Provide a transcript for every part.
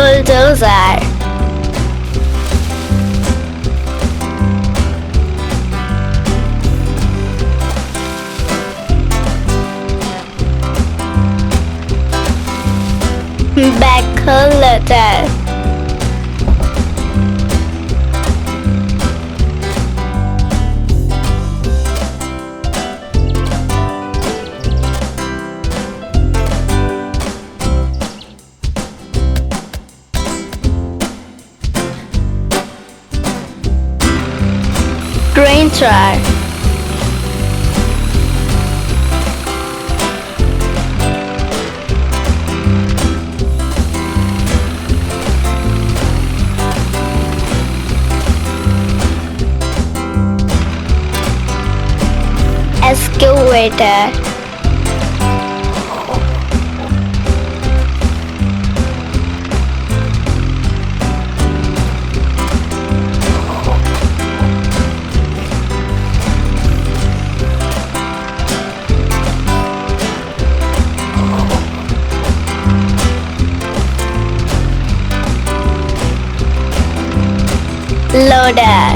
Bulldozer. BACKHOE loader. Grain truck. Excavator. Loader.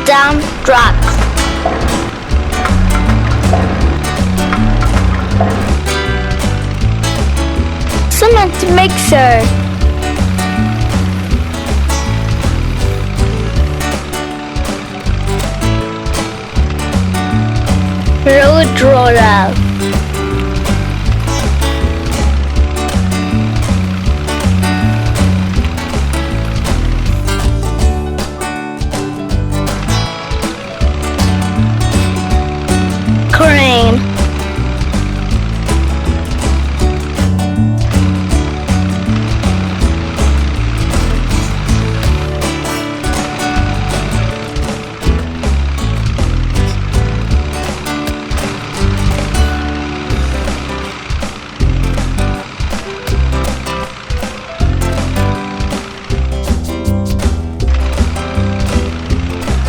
Dump truck. Cement mixer. Road roller. Crane.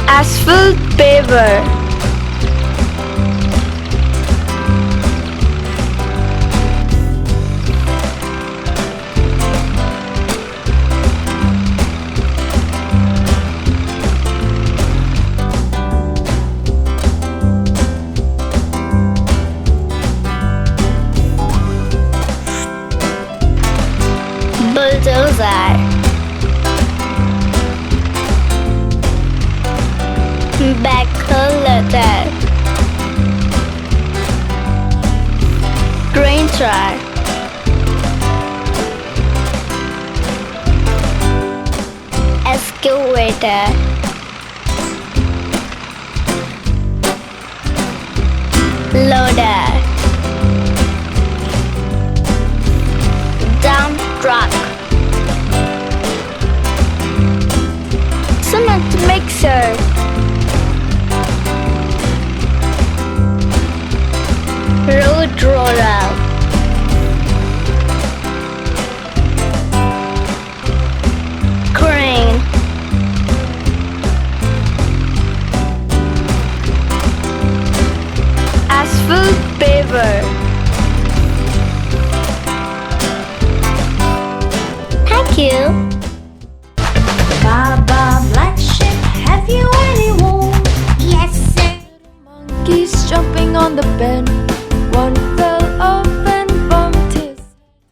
Asphalt paver. Bulldozer. BACKHOE loader. Grain truck. Excavator. Loader. Dump truck. Cement mixer. Road roller. Crane. Asphalt paver. Thank you. Baba, black sheep, have you any wool? Yes, sir. Monkeys jumping on the bed.